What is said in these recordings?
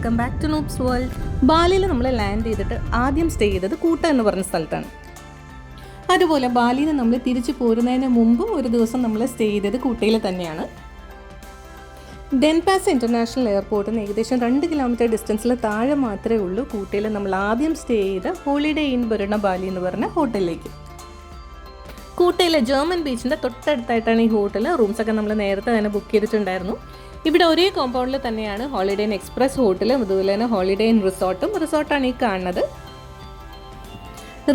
Welcome back to noobs world. ബാലിയിൽ നമ്മൾ land ചെയ്തിട്ട് ആദ്യം സ്റ്റേ ചെയ്തത് കൂട്ട എന്ന് പറഞ്ഞ സ്ഥലത്താണ്. അതുപോലെ ബാലിയിൽ നിന്ന് നമ്മൾ തിരിച്ചു പോരുന്നതിന് മുമ്പും ഒരു ദിവസം നമ്മൾ സ്റ്റേ ചെയ്തത് കൂട്ടയിൽ തന്നെയാണ്. ഡെൻപാസ് ഇൻ്റർനാഷണൽ എയർപോർട്ടിൽ നിന്ന് ഏകദേശം 2 കിലോമീറ്റർ ഡിസ്റ്റൻസിൽ താഴെ മാത്രമേ ഉള്ളൂ കൂട്ടയിൽ നമ്മൾ ആദ്യം സ്റ്റേ ചെയ്ത ഹോളിഡേ ഇൻ ബരുണ ബാലി എന്ന് പറഞ്ഞ ഹോട്ടലിലേക്ക്. കൂട്ടയിലെ ജർമ്മൻ ബീച്ചിൻ്റെ തൊട്ടടുത്തായിട്ടാണ് ഈ ഹോട്ടൽ. റൂംസൊക്കെ നമ്മൾ നേരത്തെ തന്നെ ബുക്ക് ചെയ്തിട്ടുണ്ടായിരുന്നു. ഇവിടെ ഒരേ കോമ്പൗണ്ടിൽ തന്നെയാണ് ഹോളിഡേ ഇൻ എക്സ്പ്രസ് ഹോട്ടലും അതുപോലെ തന്നെ ഹോളിഡേ ഇൻ റിസോർട്ടാണ് ഈ കാണുന്നത്.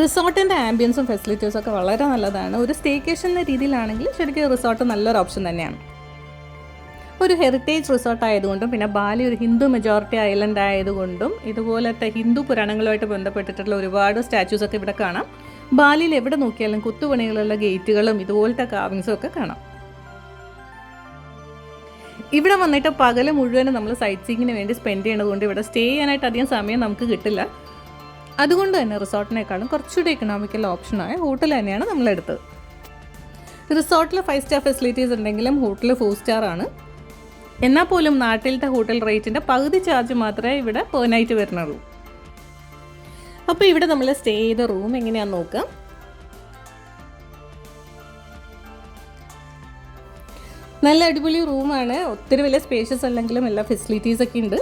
റിസോർട്ടിൻ്റെ ആംബിയൻസും ഫെസിലിറ്റീസും ഒക്കെ വളരെ നല്ലതാണ്. ഒരു സ്റ്റേക്കേഷൻ എന്ന രീതിയിലാണെങ്കിൽ ശരിക്കും റിസോർട്ട് നല്ലൊരു ഓപ്ഷൻ തന്നെയാണ്. ഒരു ഹെറിറ്റേജ് റിസോർട്ട് ആയതുകൊണ്ടും പിന്നെ ബാലി ഒരു ഹിന്ദു മെജോറിറ്റി ഐലൻഡ് ആയതുകൊണ്ടും ഇതുപോലത്തെ ഹിന്ദു പുരാണങ്ങളുമായിട്ട് ബന്ധപ്പെട്ടിട്ടുള്ള ഒരുപാട് സ്റ്റാച്യൂസൊക്കെ ഇവിടെ കാണാം. ബാലിയിൽ എവിടെ നോക്കിയാലും കുത്തുപണികളുള്ള ഗേറ്റുകളും ഇതുപോലത്തെ കാവിങ്സും ഒക്കെ കാണാം. ഇവിടെ വന്നിട്ട് പകൽ മുഴുവനും നമ്മൾ സൈറ്റ് സീയിങ്ങിന് വേണ്ടി സ്പെൻഡ് ചെയ്യണതുകൊണ്ട് ഇവിടെ സ്റ്റേ ചെയ്യാനായിട്ട് അധികം സമയം നമുക്ക് കിട്ടില്ല. അതുകൊണ്ട് തന്നെ റിസോർട്ടിനേക്കാളും കുറച്ചുകൂടി എക്കണോമിക്കൽ ഓപ്ഷനായ ഹോട്ടൽ തന്നെയാണ് നമ്മളെടുത്തത്. റിസോർട്ടിൽ 5 സ്റ്റാർ ഫെസിലിറ്റീസ് ഉണ്ടെങ്കിലും ഹോട്ടൽ 4 സ്റ്റാർ ആണ്. എന്നാൽ പോലും നാട്ടിലത്തെ ഹോട്ടൽ റേറ്റിൻ്റെ പകുതി ചാർജ് മാത്രമേ ഇവിടെ പെർ നൈറ്റ് വരുന്നുള്ളൂ. അപ്പോൾ ഇവിടെ നമ്മൾ സ്റ്റേ ചെയ്ത റൂം എങ്ങനെയാണെന്ന് നോക്കാം. നല്ല അടിപൊളി റൂമാണ്. ഒത്തിരി വലിയ സ്പേഷ്യസ് അല്ലെങ്കിലും എല്ലാ ഫെസിലിറ്റീസൊക്കെ ഉണ്ട്.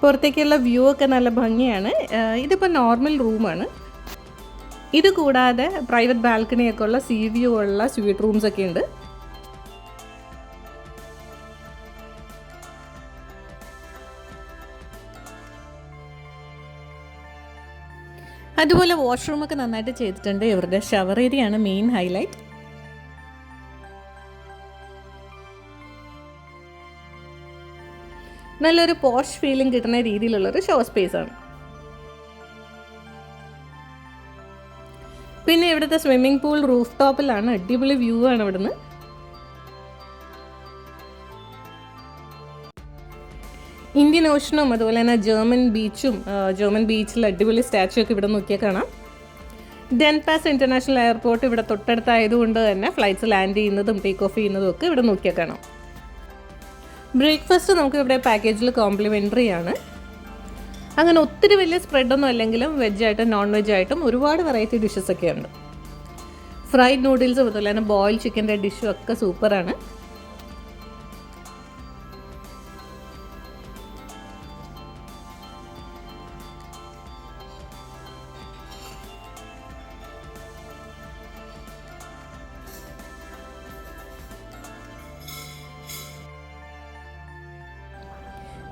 പുറത്തേക്കുള്ള വ്യൂ ഒക്കെ നല്ല ഭംഗിയാണ്. ഇതിപ്പോൾ നോർമൽ റൂമാണ്. ഇത് കൂടാതെ പ്രൈവറ്റ് ബാൽക്കണിയൊക്കെ ഉള്ള സീ വ്യൂ ഉള്ള സ്വീറ്റ് റൂംസൊക്കെ ഉണ്ട്. അതുപോലെ വാഷ്റൂമൊക്കെ നന്നായിട്ട് ചെയ്തിട്ടുണ്ട്. ഇവരുടെ ഷവർ ഏരിയ ആണ് മെയിൻ ഹൈലൈറ്റ്. നല്ലൊരു പോഷ് ഫീലിംഗ് കിട്ടുന്ന രീതിയിലുള്ളൊരു ഷോ സ്പേസ് ആണ്. പിന്നെ ഇവിടുത്തെ സ്വിമ്മിംഗ് പൂൾ റൂഫ് ടോപ്പിലാണ്. അടിപൊളി വ്യൂ ആണ് ഇവിടുന്ന്. ഇന്ത്യൻ ഓഷനും അതുപോലെ തന്നെ ജർമ്മൻ ബീച്ചിൽ അടിപൊളി സ്റ്റാച്യു ഒക്കെ ഇവിടെ നോക്കിയാൽ കാണാം. ഡെൻപാസ് ഇൻ്റർനാഷണൽ എയർപോർട്ട് ഇവിടെ തൊട്ടടുത്തായതുകൊണ്ട് തന്നെ ഫ്ലൈറ്റ്സ് ലാൻഡ് ചെയ്യുന്നതും ടേക്ക് ഓഫ് ചെയ്യുന്നതും ഒക്കെ ഇവിടെ നോക്കിയാൽ കാണാം. ബ്രേക്ക്ഫാസ്റ്റ് നമുക്ക് ഇവിടെ പാക്കേജിൽ കോംപ്ലിമെൻ്ററി ആണ്. അങ്ങനെ ഒത്തിരി വലിയ സ്പ്രെഡൊന്നും അല്ലെങ്കിലും വെജായിട്ടും നോൺ വെജായിട്ടും ഒരുപാട് വെറൈറ്റി ഡിഷസ് ഒക്കെ ഉണ്ട്. ഫ്രൈഡ് നൂഡിൽസും അതുപോലെ തന്നെ ബോയിൽ ചിക്കൻ്റെ ഡിഷും ഒക്കെ സൂപ്പറാണ്.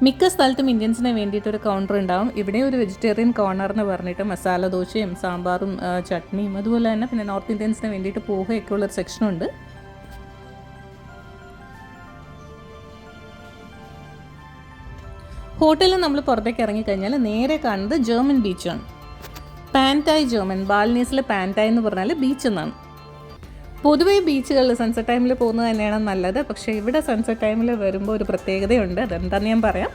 മിക്ക സ്ഥലത്തും ഇന്ത്യൻസിന് വേണ്ടിയിട്ടൊരു കൗണ്ടർ ഉണ്ടാവും. ഇവിടെ ഒരു വെജിറ്റേറിയൻ കോർണർ എന്ന് പറഞ്ഞിട്ട് മസാല ദോശയും സാമ്പാറും ചട്നിയും അതുപോലെ തന്നെ പിന്നെ നോർത്ത് ഇന്ത്യൻസിന് വേണ്ടിയിട്ട് പോഹയൊക്കെ ഉള്ളൊരു സെക്ഷനുണ്ട്. ഹോട്ടലിൽ നമ്മൾ പുറത്തേക്ക് ഇറങ്ങിക്കഴിഞ്ഞാൽ നേരെ കാണുന്നത് ജർമ്മൻ ബീച്ചാണ്. പാൻറ്റായ് ജർമ്മൻ. ബാൽനീസിലെ പാൻറ്റായ് എന്ന് പറഞ്ഞാൽ ബീച്ച് എന്നാണ്. പൊതുവേ ബീച്ചുകളിൽ സൺസെറ്റ് ടൈമിൽ പോകുന്നത് തന്നെയാണ് നല്ലത്. പക്ഷേ ഇവിടെ സൺസെറ്റ് ടൈമിൽ വരുമ്പോൾ ഒരു പ്രത്യേകതയുണ്ട്. അതെന്താണെന്ന് ഞാൻ പറയാം.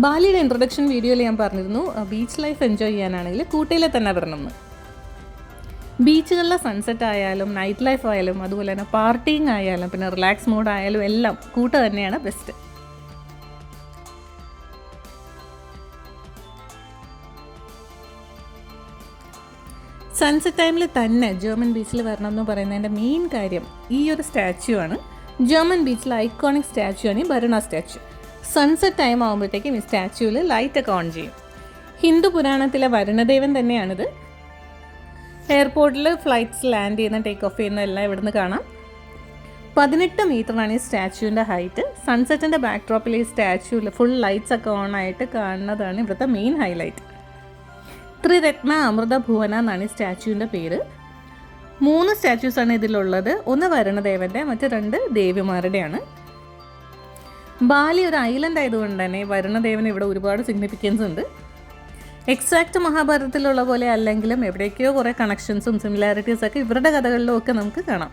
ബാലിയുടെ ഇൻട്രൊഡക്ഷൻ വീഡിയോയിൽ ഞാൻ പറഞ്ഞിരുന്നു ബീച്ച് ലൈഫ് എൻജോയ് ചെയ്യാനാണെങ്കിൽ കൂട്ടയിലെ തന്നെ വരണമെന്ന്. ബീച്ചുകളിലെ സൺസെറ്റ് ആയാലും നൈറ്റ് ലൈഫ് ആയാലും അതുപോലെ തന്നെ പാർട്ടിങ് ആയാലും പിന്നെ റിലാക്സ് മോഡ് ആയാലും എല്ലാം കൂട്ട തന്നെയാണ് ബെസ്റ്റ്. സൺസെറ്റ് ടൈമിൽ തന്നെ ജർമ്മൻ ബീച്ചിൽ വരണം എന്ന് പറയുന്നതിൻ്റെ മെയിൻ കാര്യം ഈ ഒരു സ്റ്റാച്യു ആണ്. ജർമ്മൻ ബീച്ചിലെ ഐക്കോണിക് സ്റ്റാച്യു ആണ് ഈ ബരുണ സ്റ്റാച്യു. സൺസെറ്റ് ടൈം ആകുമ്പോഴത്തേക്കും ഈ സ്റ്റാച്യുവിൽ ലൈറ്റൊക്കെ ഓൺ ചെയ്യും. ഹിന്ദു പുരാണത്തിലെ വരുണദേവൻ തന്നെയാണിത്. എയർപോർട്ടിൽ ഫ്ലൈറ്റ്സ് ലാൻഡ് ചെയ്യുന്ന ടേക്ക് ഓഫ് ചെയ്യുന്ന എല്ലാം ഇവിടുന്ന് കാണാം. 18 മീറ്ററാണ് ഈ സ്റ്റാച്യുവിൻ്റെ ഹൈറ്റ്. സൺസെറ്റിൻ്റെ ബാക്ക് ഡ്രോപ്പിൽ ഈ സ്റ്റാച്യുവിൽ ഫുൾ ലൈറ്റ്സ് ഒക്കെ ഓൺ ആയിട്ട് കാണുന്നതാണ് ഇവിടുത്തെ മെയിൻ ഹൈലൈറ്റ്. ത്രിരത്ന അമൃത ഭുവന എന്നാണ് ഈ സ്റ്റാച്യുവിൻ്റെ പേര്. 3 സ്റ്റാച്യൂസാണ് ഇതിലുള്ളത്. ഒന്ന് വരുണദേവൻ്റെ, മറ്റ് 2 ദേവിമാരുടെയാണ്. ബാലി ഒരു ഐലൻഡ് ആയതുകൊണ്ട് തന്നെ വരുണദേവന് ഇവിടെ ഒരുപാട് സിഗ്നിഫിക്കൻസ് ഉണ്ട്. എക്സാക്റ്റ് മഹാഭാരതത്തിലുള്ള പോലെ അല്ലെങ്കിലും എവിടേക്കോ കുറേ കണക്ഷൻസും സിമിലാരിറ്റീസൊക്കെ ഇവരുടെ കഥകളിലും ഒക്കെ നമുക്ക് കാണാം.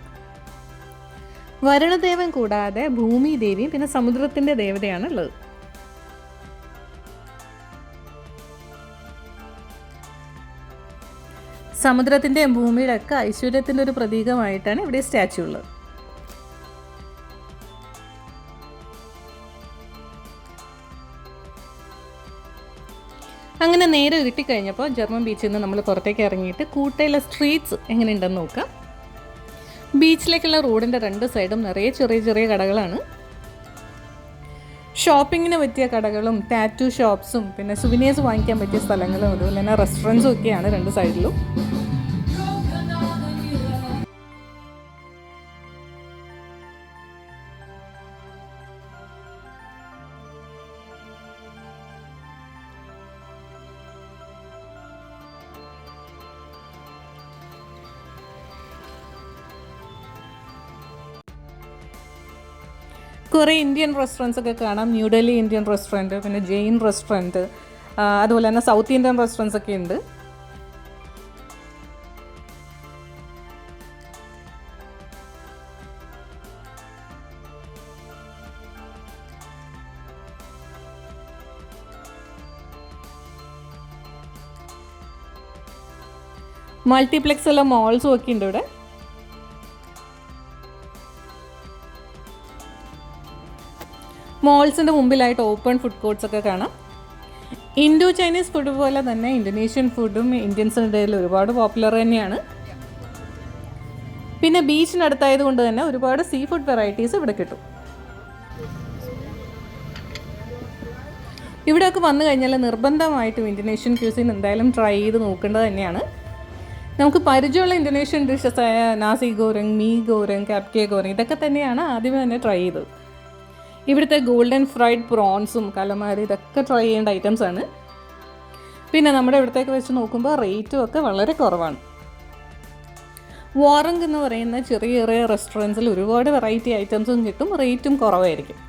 വരുണദേവൻ കൂടാതെ ഭൂമി ദേവിയും പിന്നെ സമുദ്രത്തിൻ്റെ ദേവതയാണ് ഉള്ളത്. സമുദ്രത്തിൻ്റെയും ഭൂമിയുടെ ഒക്കെ ഐശ്വര്യത്തിൻ്റെ ഒരു പ്രതീകമായിട്ടാണ് ഇവിടെ സ്റ്റാച്യു ഉള്ളത്. അങ്ങനെ നേരെ ഇരുട്ടിക്കഴിഞ്ഞപ്പോൾ ജർമ്മൻ ബീച്ചിൽ നിന്ന് നമ്മൾ പുറത്തേക്ക് ഇറങ്ങിയിട്ട് കൂട്ടയിലെ സ്ട്രീറ്റ്സ് എങ്ങനെയുണ്ടെന്ന് നോക്കാം. ബീച്ചിലേക്കുള്ള റോഡിൻ്റെ 2 സൈഡും നിറയെ ചെറിയ ചെറിയ കടകളാണ്. ഷോപ്പിങ്ങിന് പറ്റിയ കടകളും ടാറ്റു ഷോപ്സും പിന്നെ സുവിനേഴ്സ് വാങ്ങിക്കാൻ പറ്റിയ സ്ഥലങ്ങളും അതുപോലെ തന്നെ റെസ്റ്റോറൻറ്റ്സും ഒക്കെയാണ് 2 സൈഡിലും. കുറേ ഇന്ത്യൻ റെസ്റ്റോറൻറ്റ്സ് ഒക്കെ കാണാം. ന്യൂഡൽഹി ഇന്ത്യൻ റെസ്റ്റോറൻറ്റ്, പിന്നെ ജെയിൻ റെസ്റ്റോറൻറ്റ്, അതുപോലെ തന്നെ സൗത്ത് ഇന്ത്യൻ റെസ്റ്റോറൻറ്റ്സ് ഒക്കെ ഉണ്ട്. മൾട്ടിപ്ലെക്സ് ഉള്ള മോൾസും ഒക്കെ ഉണ്ട് ഇവിടെ. മോൾസിൻ്റെ മുമ്പിലായിട്ട് ഓപ്പൺ ഫുഡ് കോർട്ട്സ് ഒക്കെ കാണാം. ഇൻഡോ ചൈനീസ് ഫുഡ് പോലെ തന്നെ ഇന്തോനേഷ്യൻ ഫുഡും ഇന്ത്യൻസിൻ്റെ ഇടയിൽ ഒരുപാട് പോപ്പുലർ തന്നെയാണ്. പിന്നെ ബീച്ചിനടുത്തായത് കൊണ്ട് തന്നെ ഒരുപാട് സീ ഫുഡ് വെറൈറ്റീസ് ഇവിടെ കിട്ടും. ഇവിടെയൊക്കെ വന്നു കഴിഞ്ഞാൽ നിർബന്ധമായിട്ടും ഇന്തോനേഷ്യൻ ക്യൂസിൻ എന്തായാലും ട്രൈ ചെയ്ത് നോക്കേണ്ടത് തന്നെയാണ്. നമുക്ക് പരിചയമുള്ള ഇന്തോനേഷ്യൻ ഡിഷസായ നാസി ഗോരങ്, മീ ഗോരങ്, കപ്കെ ഗോരങ് ഇതൊക്കെ തന്നെയാണ് ആദ്യമേ തന്നെ ട്രൈ ചെയ്തത്. ഇവിടുത്തെ ഗോൾഡൻ ഫ്രൈഡ് പ്രോൺസും കലമാരി ഇതൊക്കെ ട്രൈ ചെയ്യേണ്ട ഐറ്റംസാണ്. പിന്നെ നമ്മുടെ ഇവിടത്തേക്ക് വെച്ച് നോക്കുമ്പോൾ റേറ്റും ഒക്കെ വളരെ കുറവാണ്. വാറങ്ക് എന്ന് പറയുന്ന ചെറിയ ചെറിയ റെസ്റ്റോറൻറ്റ്സിൽ ഒരുപാട് വെറൈറ്റി ഐറ്റംസും കിട്ടും, റേറ്റും കുറവായിരിക്കും.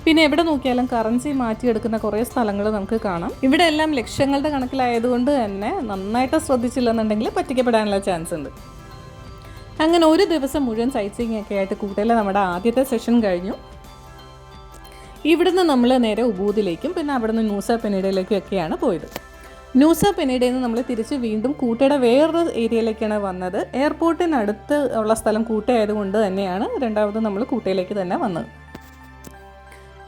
പിന്നെ എവിടെ നോക്കിയാലും കറൻസി മാറ്റിയെടുക്കുന്ന കുറേ സ്ഥലങ്ങൾ നമുക്ക് കാണാം. ഇവിടെ എല്ലാം ലക്ഷങ്ങളുടെ കണക്കിലായതുകൊണ്ട് തന്നെ നന്നായിട്ട് ശ്രദ്ധിച്ചില്ലെന്നുണ്ടെങ്കിൽ പറ്റിക്കപ്പെടാനുള്ള ചാൻസ് ഉണ്ട്. അങ്ങനെ ഒരു ദിവസം മുഴുവൻ സൈറ്റ് സീയിങ് ഒക്കെ ആയിട്ട് കൂട്ടയിലെ നമ്മുടെ ആദ്യത്തെ സെഷൻ കഴിഞ്ഞു. ഇവിടുന്ന് നമ്മൾ നേരെ ഉബൂദിലേക്കും പിന്നെ അവിടുന്ന് ന്യൂസ പെനീഡയിലേക്കും ഒക്കെയാണ് പോയത്. ന്യൂസ പെനീഡയിൽ നിന്ന് നമ്മൾ തിരിച്ച് വീണ്ടും കൂട്ടയുടെ വേറൊരു ഏരിയയിലേക്കാണ് വന്നത്. എയർപോർട്ടിനടുത്ത് ഉള്ള സ്ഥലം കൂട്ടയായതുകൊണ്ട് തന്നെയാണ് രണ്ടാമത് നമ്മൾ കൂട്ടയിലേക്ക് തന്നെ വന്നത്.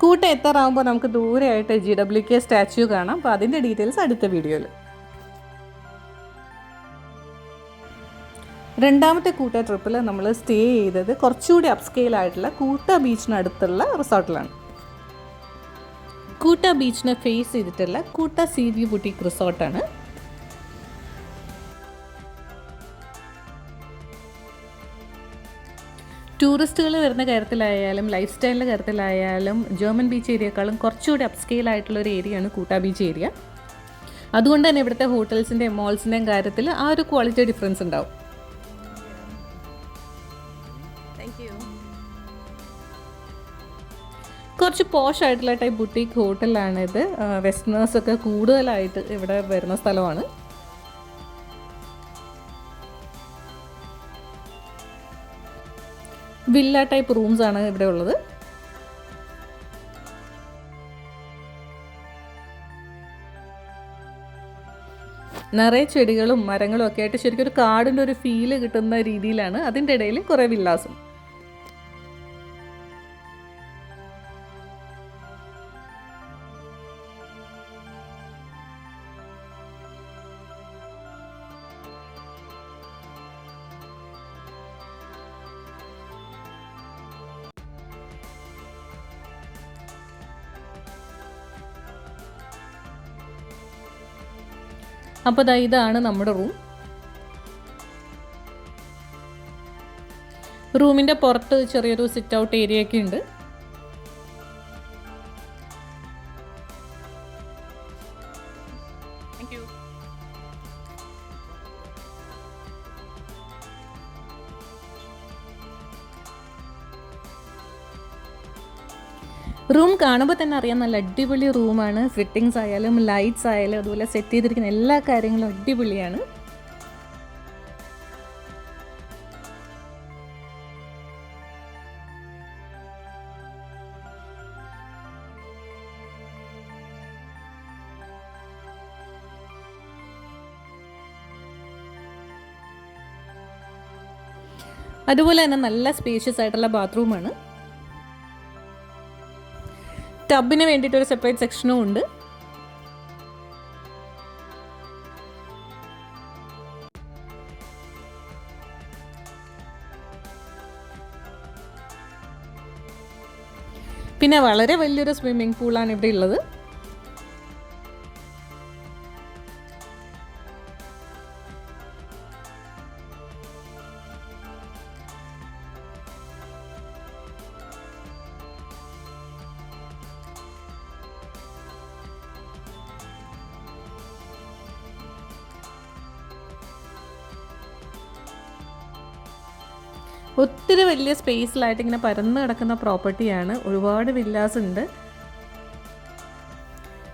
കൂട്ട എത്താറാകുമ്പോൾ നമുക്ക് ദൂരെയായിട്ട് GWK സ്റ്റാച്യു കാണാം. അപ്പോൾ അതിൻ്റെ ഡീറ്റെയിൽസ് അടുത്ത വീഡിയോയിൽ. രണ്ടാമത്തെ കൂട്ട ട്രിപ്പിൽ നമ്മൾ സ്റ്റേ ചെയ്തത് കുറച്ചുകൂടി അപ്സ്കെയിലായിട്ടുള്ള കൂട്ട ബീച്ചിനടുത്തുള്ള റിസോർട്ടിലാണ്. കൂട്ട ബീച്ചിനെ ഫേസ് ചെയ്തിട്ടുള്ള കൂട്ട സീ വ്യൂ ബുട്ടീക്ക് റിസോർട്ടാണ്. ടൂറിസ്റ്റുകൾ വരുന്ന കാര്യത്തിലായാലും ലൈഫ് സ്റ്റൈലിൻ്റെ കാര്യത്തിലായാലും ജർമ്മൻ ബീച്ച് ഏരിയയെക്കാളും കുറച്ചുകൂടി അപ്സ്കെയിൽ ആയിട്ടുള്ളൊരു ഏരിയയാണ് കൂട്ട ബീച്ച് ഏരിയ. അതുകൊണ്ട് തന്നെ ഇവിടുത്തെ ഹോട്ടൽസിൻ്റെയും മോൾസിൻ്റെയും കാര്യത്തിൽ ആ ഒരു ക്വാളിറ്റി ഡിഫറൻസ് ഉണ്ടാവും. കുറച്ച് പോഷ് ആയിട്ടുള്ള ടൈപ്പ് ബുട്ടീക്ക് ഹോട്ടലാണിത്. വെസ്റ്റേണേഴ്സൊക്കെ കൂടുതലായിട്ട് ഇവിടെ വരുന്ന സ്ഥലമാണ്. വില്ല ടൈപ്പ് റൂംസ് ആണ് ഇവിടെ ഉള്ളത്. നിറയെ ചെടികളും മരങ്ങളും ഒക്കെ ആയിട്ട് ശരിക്കും ഒരു കാടിൻ്റെ ഒരു ഫീല് കിട്ടുന്ന രീതിയിലാണ്. അതിൻ്റെ ഇടയിൽ കുറേ വില്ലാസും. അപ്പോൾ ഇതാണ് നമ്മുടെ റൂം. റൂമിൻ്റെ പുറത്ത് ചെറിയൊരു സിറ്റ് ഔട്ട് ഏരിയ ഒക്കെ ഉണ്ട്. റൂം കാണുമ്പോൾ തന്നെ അറിയാം നല്ല അടിപൊളി റൂമാണ്. ഫിറ്റിങ്സ് ആയാലും ലൈറ്റ്സ് ആയാലും അതുപോലെ സെറ്റ് ചെയ്തിരിക്കുന്ന എല്ലാ കാര്യങ്ങളും അടിപൊളിയാണ്. അതുപോലെ തന്നെ നല്ല സ്പേഷ്യസ് ആയിട്ടുള്ള ബാത്റൂമാണ്. ടബിന് വേണ്ടിയിട്ടൊരു സെപ്പറേറ്റ് സെക്ഷനും ഉണ്ട്. പിന്നെ വളരെ വലിയൊരു സ്വിമ്മിംഗ് പൂളാണ് ഇവിടെ ഉള്ളത്. ഒത്തിരി വലിയ സ്പേസിലായിട്ട് ഇങ്ങനെ പരന്ന് കിടക്കുന്ന പ്രോപ്പർട്ടിയാണ്. ഒരുപാട് വില്ലാസ് ഉണ്ട്.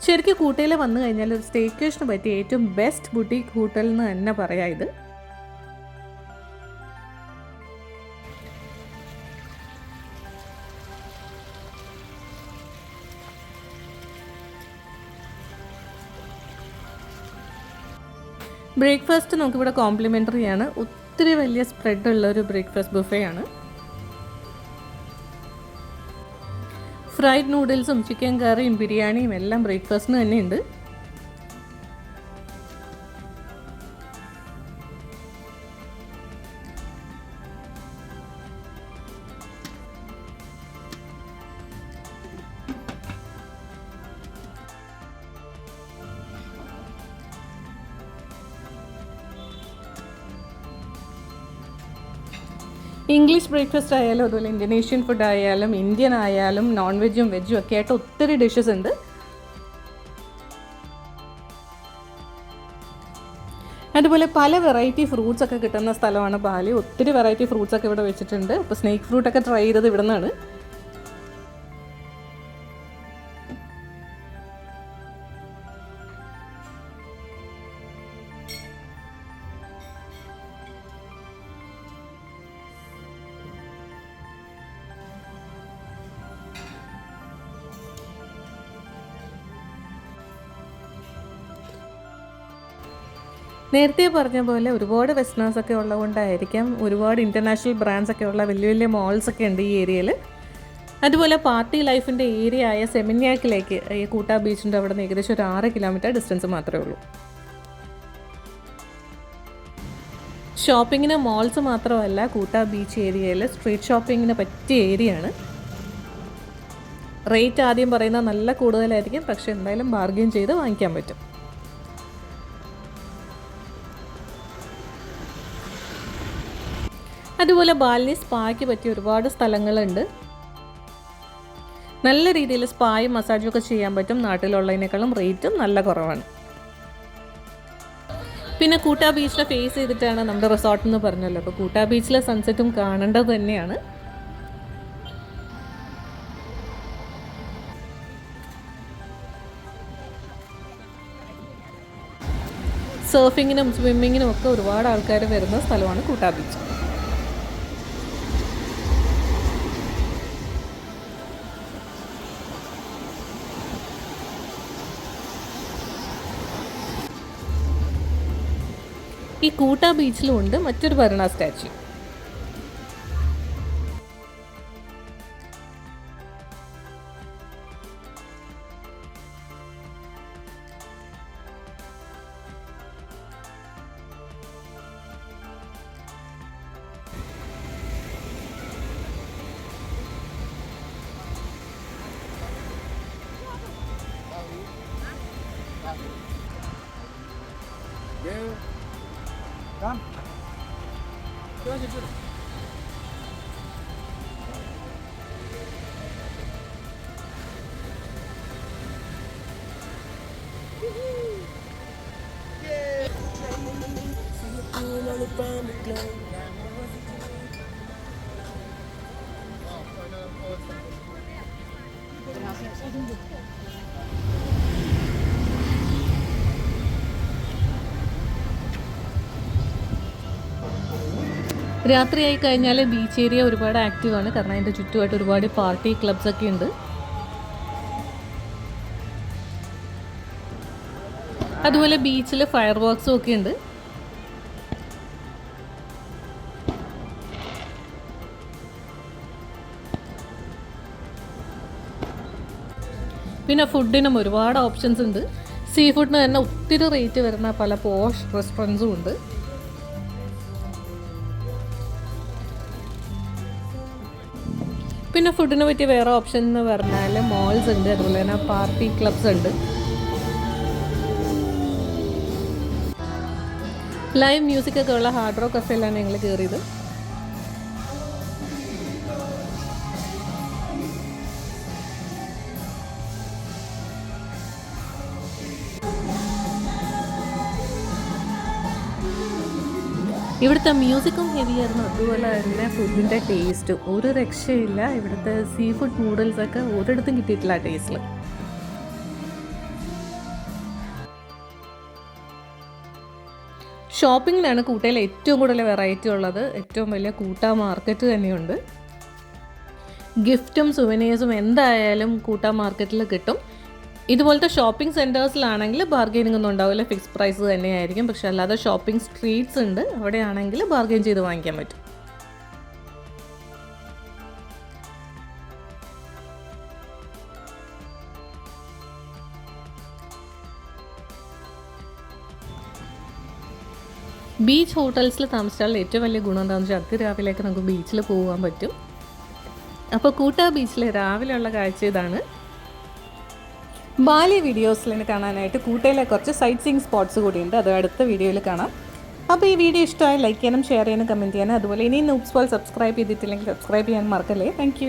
ശരിക്കും കൂട്ടയിൽ വന്നു കഴിഞ്ഞാൽ ഒരു സ്റ്റേക്കേഷന് പറ്റിയ ഏറ്റവും ബെസ്റ്റ് ബുട്ടീക്ക് ഹോട്ടൽ എന്ന് തന്നെ പറയാം ഇത്. ബ്രേക്ക്ഫാസ്റ്റ് നമുക്കിവിടെ കോംപ്ലിമെൻ്ററി ആണ്. ഒത്തിരി വലിയ സ്പ്രെഡ് ഉള്ള ഒരു ബ്രേക്ക്ഫാസ്റ്റ് ബുഫേ ആണ്. ഫ്രൈഡ് നൂഡിൽസും ചിക്കൻ കറിയും ബിരിയാണിയും എല്ലാം ബ്രേക്ക്ഫാസ്റ്റിന് തന്നെ ഉണ്ട്. ഇംഗ്ലീഷ് ബ്രേക്ക്ഫാസ്റ്റ് ആയാലും അതുപോലെ ഇന്തോനേഷ്യൻ ഫുഡ് ആയാലും ഇന്ത്യൻ ആയാലും നോൺ വെജും വെജും ഒക്കെ ആയിട്ട് ഒത്തിരി ഡിഷസ് ഉണ്ട്. അതുപോലെ പല വെറൈറ്റി ഫ്രൂട്ട്സ് ഒക്കെ കിട്ടുന്ന സ്ഥലമാണ് ബാലി. ഒത്തിരി വെറൈറ്റി ഫ്രൂട്ട്സ് ഒക്കെ ഇവിടെ വെച്ചിട്ടുണ്ട്. അപ്പോൾ സ്നേക്ക് ഫ്രൂട്ടൊക്കെ ട്രൈ ചെയ്തത് ഇവിടെ നിന്നാണ്. നേരത്തെ പറഞ്ഞ പോലെ ഒരുപാട് വെസ്റ്റേണേഴ്സ് ഒക്കെ ഉള്ളതുകൊണ്ടായിരിക്കാം ഒരുപാട് ഇൻ്റർനാഷണൽ ബ്രാൻഡ്സ് ഒക്കെ ഉള്ള വലിയ വലിയ മോൾസ് ഒക്കെ ഉണ്ട് ഈ ഏരിയയിൽ. അതുപോലെ പാർട്ടി ലൈഫിൻ്റെ ഏരിയ ആയ സെമിന്യാക്കിലേക്ക് ഈ കൂട്ടാ ബീച്ചിൻ്റെ അവിടെ നിന്ന് ഏകദേശം ഒരു 6 കിലോമീറ്റർ ഡിസ്റ്റൻസ് മാത്രമേ ഉള്ളൂ. ഷോപ്പിങ്ങിന് മോൾസ് മാത്രമല്ല, കൂട്ടാ ബീച്ച് ഏരിയയിൽ സ്ട്രീറ്റ് ഷോപ്പിങ്ങിന് പറ്റിയ ഏരിയയാണ്. റേറ്റ് ആദ്യം പറയുന്നത് നല്ല കൂടുതലായിരിക്കും, പക്ഷേ എന്തായാലും ബാർഗെയിൻ ചെയ്ത് വാങ്ങിക്കാൻ പറ്റും. അതുപോലെ ബാലിനി സ്പായ്ക്ക് പറ്റിയ ഒരുപാട് സ്ഥലങ്ങളുണ്ട്. നല്ല രീതിയിൽ സ്പായും മസാജും ഒക്കെ ചെയ്യാൻ പറ്റും. നാട്ടിലുള്ളതിനേക്കാളും റേറ്റും നല്ല കുറവാണ്. പിന്നെ കൂട്ടാ ബീച്ചിലെ ഫേസ് ചെയ്തിട്ടാണ് നമ്മുടെ റിസോർട്ട് എന്ന് പറഞ്ഞല്ലോ. അപ്പോൾ കൂട്ടാ ബീച്ചിലെ സൺസെറ്റും കാണേണ്ടത് തന്നെയാണ്. സർഫിങ്ങിനും സ്വിമ്മിങ്ങിനും ഒക്കെ ഒരുപാട് ആൾക്കാർ വരുന്ന സ്ഥലമാണ് കൂട്ടാ ബീച്ച്. ഈ കൂട്ടാ ബീച്ചിലും ഉണ്ട് മറ്റൊരു ഭരണ സ്റ്റാച്യു. Come. രാത്രിയായി കഴിഞ്ഞാൽ ബീച്ച് ഏരിയ ഒരുപാട് ആക്റ്റീവാണ്. കാരണം അതിൻ്റെ ചുറ്റുമായിട്ട് ഒരുപാട് പാർട്ടി ക്ലബ്സ് ഒക്കെ ഉണ്ട്. അതുപോലെ ബീച്ചിൽ ഫയർ വർക്ക്സും ഒക്കെ ഉണ്ട്. പിന്നെ ഫുഡിനും ഒരുപാട് ഓപ്ഷൻസ് ഉണ്ട്. സീ ഫുഡിന് തന്നെ ഒത്തിരി റേറ്റ് വരുന്ന പല പോഷ് റെസ്റ്റോറൻറ്റ്സും ഉണ്ട്. പിന്നെ ഫുഡിന് പറ്റിയ വേറെ ഓപ്ഷൻ എന്ന് പറഞ്ഞാൽ മോൾസ് ഉണ്ട്, അതുപോലെ തന്നെ പാർട്ടി ക്ലബ്സ് ഉണ്ട്. ലൈവ് മ്യൂസിക് ഒക്കെ ഉള്ള ഹാർഡ് റോക്ക് കഫേയിലാണ് ഞങ്ങൾ കയറിയത്. ഇവിടുത്തെ മ്യൂസിക്കും ഹെവി ആയിരുന്നു, അതുപോലെ തന്നെ ഫുഡിൻ്റെ ടേസ്റ്റും ഒരു രക്ഷയില്ല. ഇവിടുത്തെ സീ ഫുഡ് നൂഡിൽസൊക്കെ ഒരിടത്തും കിട്ടിയിട്ടില്ല ആ ടേസ്റ്റിൽ. ഷോപ്പിങ്ങിനാണ് കൂട്ടയിൽ ഏറ്റവും കൂടുതൽ വെറൈറ്റി ഉള്ളത്. ഏറ്റവും വലിയ കൂട്ടാ മാർക്കറ്റ് തന്നെയുണ്ട്. ഗിഫ്റ്റും സുവനീഴ്സും എന്തായാലും കൂട്ടാ മാർക്കറ്റിൽ കിട്ടും. ഇതുപോലത്തെ ഷോപ്പിംഗ് സെൻറ്റേഴ്സിലാണെങ്കിൽ ബാർഗെയിനിങ് ഒന്നും ഉണ്ടാവില്ല, ഫിക്സ് പ്രൈസ് തന്നെയായിരിക്കും. പക്ഷെ അല്ലാതെ ഷോപ്പിംഗ് സ്ട്രീറ്റ്സ് ഉണ്ട്, അവിടെയാണെങ്കിൽ ബാർഗെയിൻ ചെയ്ത് വാങ്ങിക്കാൻ പറ്റും. ബീച്ച് ഹോട്ടൽസിൽ താമസിച്ചാൽ ഏറ്റവും വലിയ ഗുണം എന്താണെന്ന് വെച്ചാൽ അതിരാവിലേക്ക് നമുക്ക് ബീച്ചിൽ പോകാൻ പറ്റും. അപ്പോൾ കൂട്ടാ ബീച്ചിൽ രാവിലെയുള്ള കാഴ്ച ഇതാണ്. ബാലി വീഡിയോസിൽ കാണാനായിട്ട് കൂട്ടയിലെ കുറച്ച് സൈറ്റ് സീയിങ് സ്പോട്ട്സ് കൂടിയുണ്ട്, അത് അടുത്ത വീഡിയോയിൽ കാണാം. അപ്പോൾ ഈ വീഡിയോ ഇഷ്ടമായി ലൈക്ക് ചെയ്യാനും ഷെയർ ചെയ്യാനും കമൻറ്റ് ചെയ്യാനും, അതുപോലെ ഇനി നൂബ്സ് വേൾഡ് സബ്സ്ക്രൈബ് ചെയ്തിട്ടില്ലെങ്കിൽ സബ്സ്ക്രൈബ് ചെയ്യാൻ മറക്കല്ലേ. താങ്ക്